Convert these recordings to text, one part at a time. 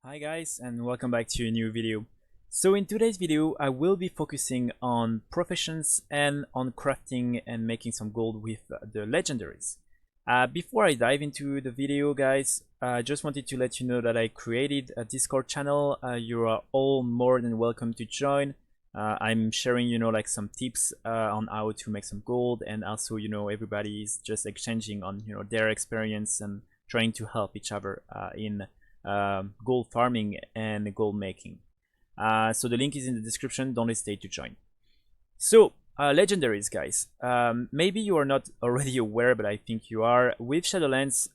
Hi guys, and welcome back to a new video. So in today's video I will be focusing on professions and on crafting and making some gold with the legendaries. Before I dive into the video guys, I just wanted to let you know that I created a Discord channel. You are all more than welcome to join. I'm sharing like some tips on how to make some gold, and also everybody is just exchanging on their experience and trying to help each other in gold farming and gold making. So the link is in the description, don't hesitate to join. So legendaries guys, maybe you are not already aware, but I think you are. With Shadowlands,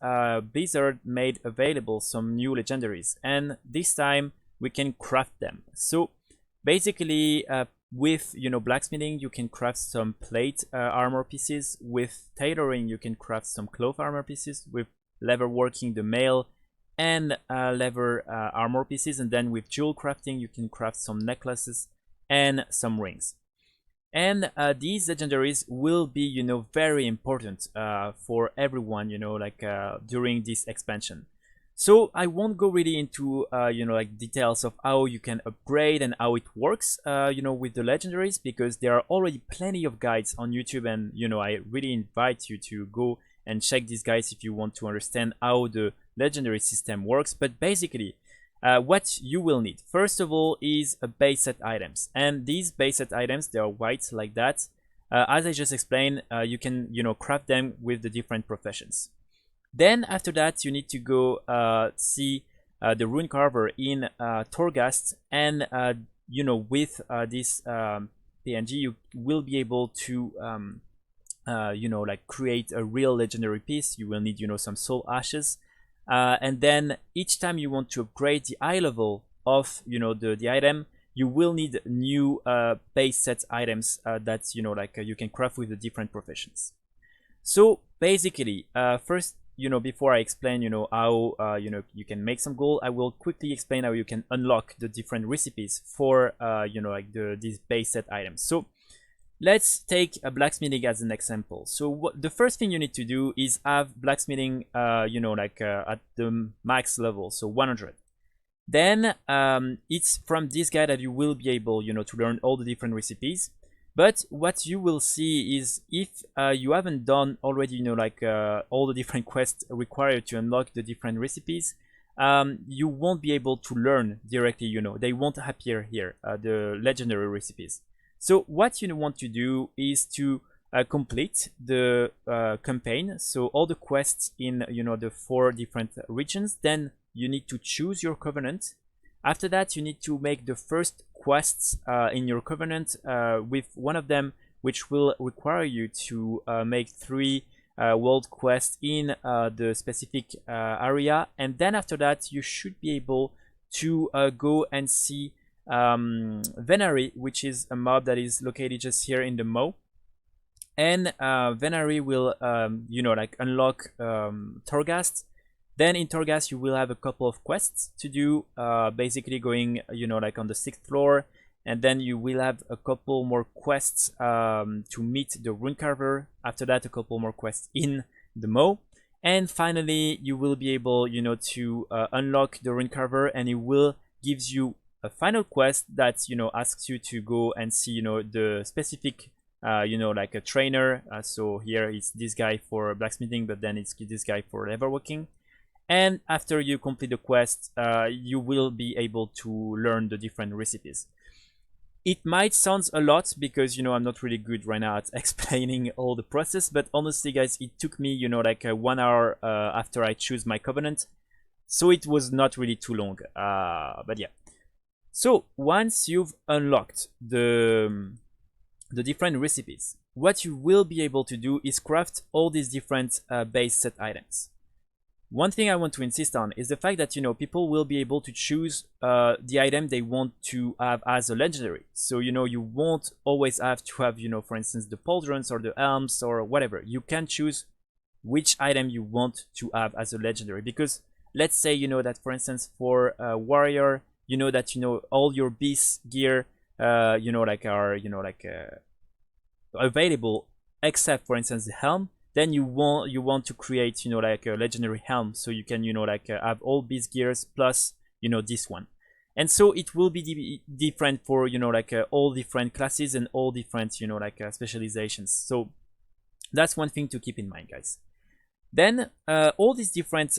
Blizzard made available some new legendaries, and this time we can craft them. So basically with blacksmithing you can craft some plate armor pieces. With tailoring you can craft some cloth armor pieces. With leather working, the mail and leather armor pieces, and then with jewel crafting you can craft some necklaces and some rings. And these legendaries will be very important for everyone during this expansion. So I won't go really into details of how you can upgrade and how it works with the legendaries, because there are already plenty of guides on YouTube, and I really invite you to go and check these guys if you want to understand how the legendary system works. But basically what you will need first of all is a base set items, and these base set items, they are white like that. As I just explained, you can craft them with the different professions. Then after that you need to go see the rune carver in Torghast, and with this PNG you will be able to create a real legendary piece. You will need some soul ashes, and then each time you want to upgrade the eye level of the item, you will need new base set items that you can craft with the different professions. So basically first, before I explain how you can make some gold, I will quickly explain how you can unlock the different recipes for these base set items. So let's take a blacksmithing as an example. So the first thing you need to do is have blacksmithing at the max level, so 100. Then it's from this guide that you will be able to learn all the different recipes. But what you will see is, if you haven't done already all the different quests required to unlock the different recipes, you won't be able to learn directly. They won't appear here, the legendary recipes. So what you want to do is to complete the campaign, so all the quests in the 4 different regions. Then you need to choose your covenant. After that you need to make the first quests in your covenant, with one of them which will require you to make 3 world quests in the specific area. And then after that you should be able to go and see Venari, which is a mob that is located just here in the Mo. And Venari will unlock Torghast. Then in Torghast you will have a couple of quests to do, basically going on the 6th floor. And then you will have a couple more quests to meet the rune carver. After that, a couple more quests in the Mo. And finally you will be able to unlock the rune carver, and it will gives you a final quest that asks you to go and see the specific a trainer. So here it's this guy for blacksmithing, but then it's this guy for leatherworking. And after you complete the quest, you will be able to learn the different recipes. It might sound a lot because I'm not really good right now at explaining all the process, but honestly guys, it took me 1 hour after I choose my covenant, so it was not really too long, but yeah. So once you've unlocked the different recipes, what you will be able to do is craft all these different base set items. One thing I want to insist on is the fact that people will be able to choose the item they want to have as a legendary. So you won't always have to have for instance the pauldrons or the elms or whatever. You can choose which item you want to have as a legendary, because let's say that for instance for a warrior, that all your beast gear are available except for instance the helm. Then you want to create a legendary helm, so you can have all beast gears plus this one. And so it will be different for, like all different classes and all different, like specializations. So that's one thing to keep in mind, guys. Then all these different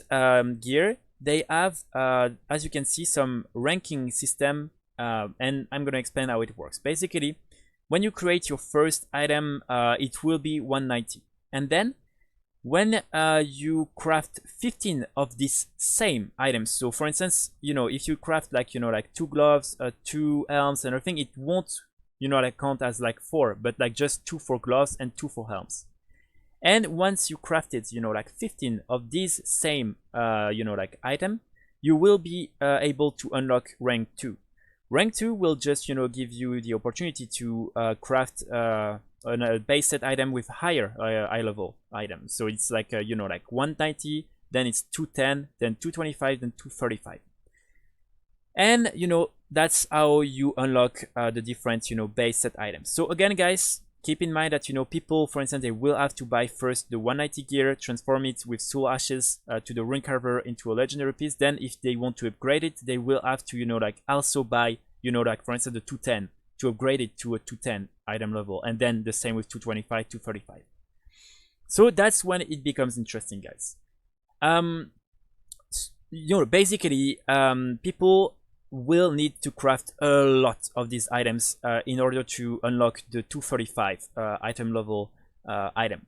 gear, they have, as you can see, some ranking system, and I'm gonna explain how it works. Basically, when you create your first item, it will be 190, and then when you craft 15 of these same items, so for instance, if you craft like, like 2 gloves, 2 helms and everything, it won't, like count as like 4, but like just 2 for gloves and 2 for helms. And once you crafted, like 15 of these same, like item, you will be able to unlock rank 2. Rank 2 will just, give you the opportunity to craft a base set item with higher eye level item. So it's like, like 190, then it's 210, then 225, then 235. And, that's how you unlock the different, base set items. So again, guys, keep in mind that, people, for instance, they will have to buy first the 190 gear, transform it with soul ashes to the rune carver into a legendary piece. Then if they want to upgrade it, they will have to, like also buy, like for instance, the 210 to upgrade it to a 210 item level. And then the same with 225, 235. So that's when it becomes interesting, guys. Basically, people will need to craft a lot of these items in order to unlock the 235 item level item.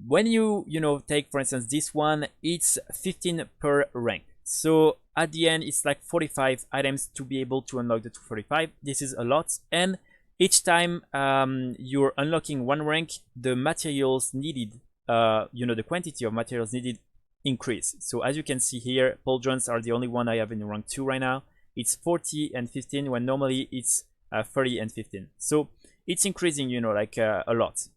When you take, for instance, this one, it's 15 per rank. So at the end, it's like 45 items to be able to unlock the 235. This is a lot, and each time you're unlocking one rank, the materials needed, the quantity of materials needed increase. So as you can see here, pauldrons are the only one I have in rank 2 right now. It's 40 and 15 when normally it's 30 and 15. So it's increasing, like a lot.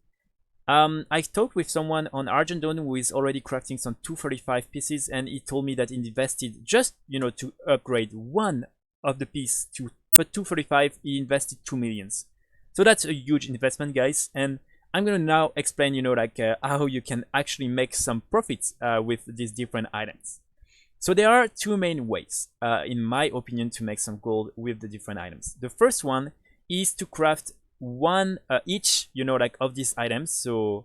I've talked with someone on Argent Dawn who is already crafting some 235 pieces, and he told me that he invested just, to upgrade one of the piece to 235, he invested 2 millions. So that's a huge investment, guys. And I'm gonna now explain, like how you can actually make some profits with these different items. So there are two main ways, in my opinion, to make some gold with the different items. The first one is to craft one each, like of these items. So,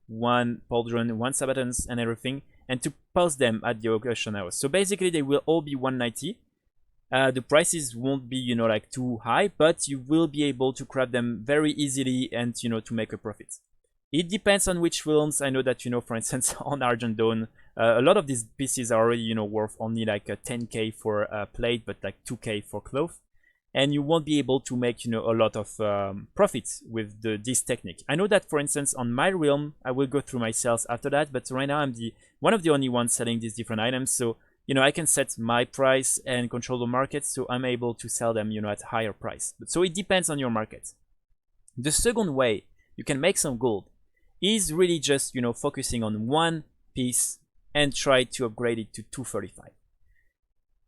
one pauldron, one sabatons and everything, and to post them at the auction house. So basically they will all be 190. The prices won't be, like too high, but you will be able to craft them very easily and, to make a profit. It depends on which realms. I know that, for instance, on Argent Dawn, a lot of these pieces are already, worth only like 10k for plate, but like 2k for cloth. And you won't be able to make, a lot of profits with this technique. I know that, for instance, on my realm, I will go through my sales after that, but right now I'm one of the only ones selling these different items. So, I can set my price and control the market, so I'm able to sell them, at higher price. So it depends on your market. The second way you can make some gold is really just, focusing on one piece and try to upgrade it to 235.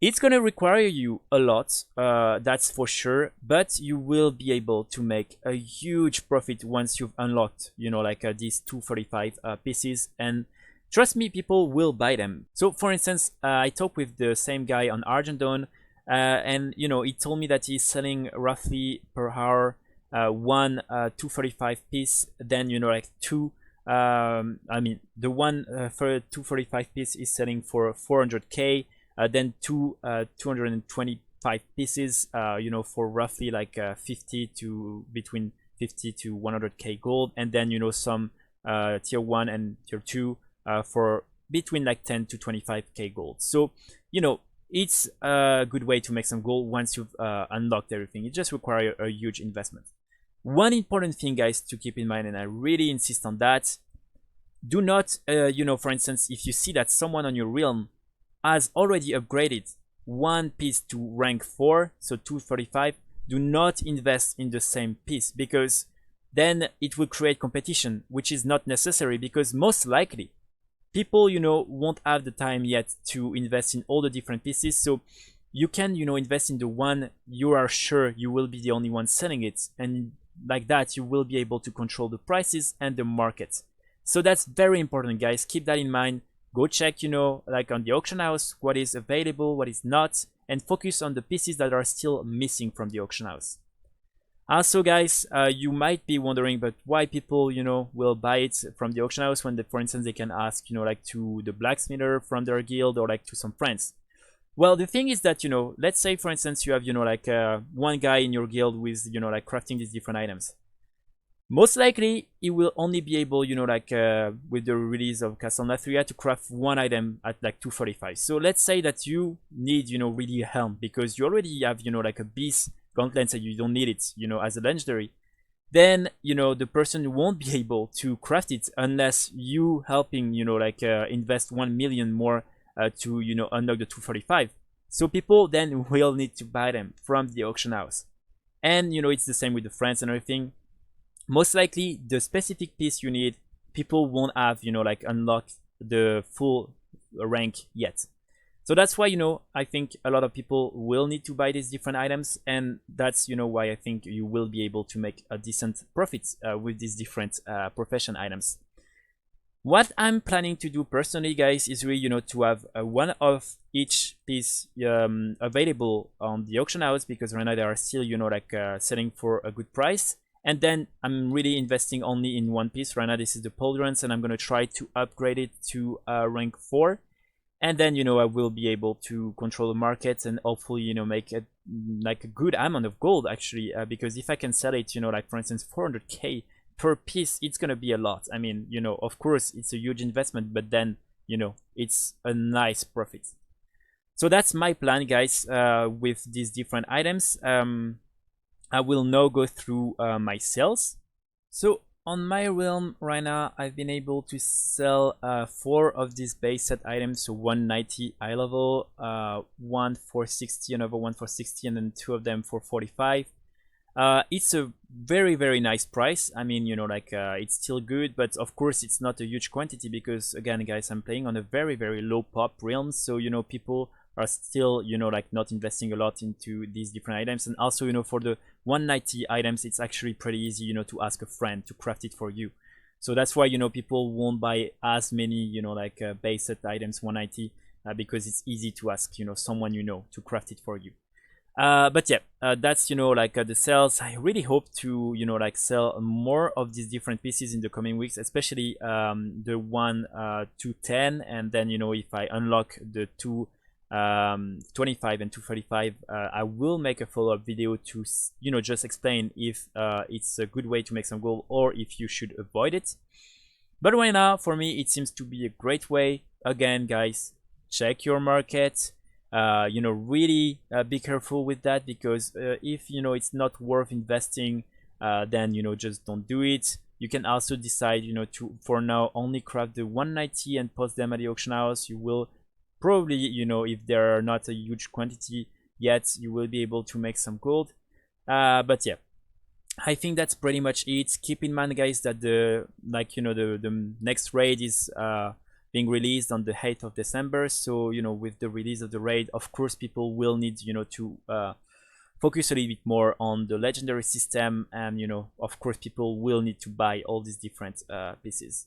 It's going to require you a lot, that's for sure, but you will be able to make a huge profit once you've unlocked, like these 235 pieces. And trust me, people will buy them. So for instance, I talked with the same guy on Argent Dawn, and he told me that he's selling roughly per hour one 235 piece, then like two. The one for 245 piece is selling for 400k. Then two 225 pieces, for roughly like 50 to between 50 to 100k gold, and then some tier 1 and tier 2 for between like 10 to 25k gold. So it's a good way to make some gold once you've unlocked everything. It just requires a huge investment. One important thing, guys, to keep in mind, and I really insist on that: do not, for instance, if you see that someone on your realm has already upgraded one piece to rank 4, so 235, do not invest in the same piece, because then it will create competition, which is not necessary, because most likely people, won't have the time yet to invest in all the different pieces. So you can, invest in the one you are sure you will be the only one selling it, and like that you will be able to control the prices and the market. So that's very important, guys. Keep that in mind. go check, like on the auction house, what is available, what is not, and focus on the pieces that are still missing from the auction house. Also, guys, you might be wondering, but why people, will buy it from the auction house when, for instance, they can ask, like to the blacksmither from their guild or like to some friends. Well, the thing is that, let's say, for instance, you have, like one guy in your guild with, like crafting these different items. Most likely, he will only be able, like with the release of Castle Nathria to craft one item at like 245. So let's say that you need, really a helm because you already have, like a beast gauntlet and you don't need it, as a legendary. Then, the person won't be able to craft it unless you helping, like invest 1 million more to, unlock the 245. So people then will need to buy them from the auction house. And, it's the same with the friends and everything. Most likely, the specific piece you need, people won't have, like unlocked the full rank yet. So that's why, I think a lot of people will need to buy these different items. And that's, why I think you will be able to make a decent profit with these different profession items. What I'm planning to do personally, guys, is really, to have one of each piece available on the auction house, because right now they are still, like selling for a good price. And then I'm really investing only in one piece. Right now, this is the Pauldrons, and I'm going to try to upgrade it to rank 4. And then, I will be able to control the market and hopefully, make it like a good amount of gold, actually. Because if I can sell it, like for instance, 400k per piece, it's going to be a lot. I mean, of course, it's a huge investment, but then, it's a nice profit. So that's my plan, guys, with these different items. I will now go through my sales. So on my realm right now, I've been able to sell 4 of these base set items. So 190 eye level, 1 for 60, another 1 for 60, and then 2 of them for 45. It's a very, very nice price. I mean, like it's still good, but of course it's not a huge quantity because, again, guys, I'm playing on a very, very low pop realm. So, people are still, like not investing a lot into these different items. And also, for the 190 items, it's actually pretty easy, to ask a friend to craft it for you. So that's why, people won't buy as many, like base set items 190 because it's easy to ask, someone to craft it for you. But yeah, that's, like the sales. I really hope to, like sell more of these different pieces in the coming weeks, especially the 1 210, and then, if I unlock the 225 and 235, I will make a follow-up video to, just explain if it's a good way to make some gold or if you should avoid it. But right now, for me, it seems to be a great way. Again, guys, check your market. Really be careful with that, because if it's not worth investing, then just don't do it. You can also decide to, for now, only craft the 190 and post them at the auction house. You will probably, if there are not a huge quantity yet, you will be able to make some gold. But yeah, I think that's pretty much it. Keep in mind, guys, that the next raid is being released on the 8th of December. So, with the release of the raid, of course, people will need, to focus a little bit more on the legendary system. And, of course, people will need to buy all these different pieces.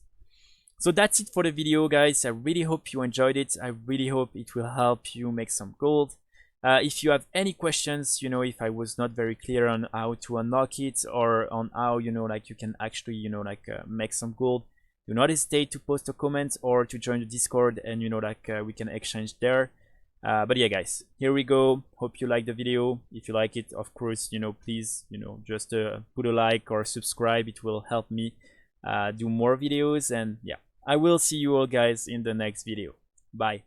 So that's it for the video, guys. I really hope you enjoyed it. I really hope it will help you make some gold. If you have any questions, if I was not very clear on how to unlock it or on how, like you can actually, make some gold, do not hesitate to post a comment or to join the Discord, and we can exchange there. But yeah, guys, here we go. Hope you like the video. If you like it, of course, please, just put a like or subscribe. It will help me do more videos. And yeah, I will see you all, guys, in the next video. Bye.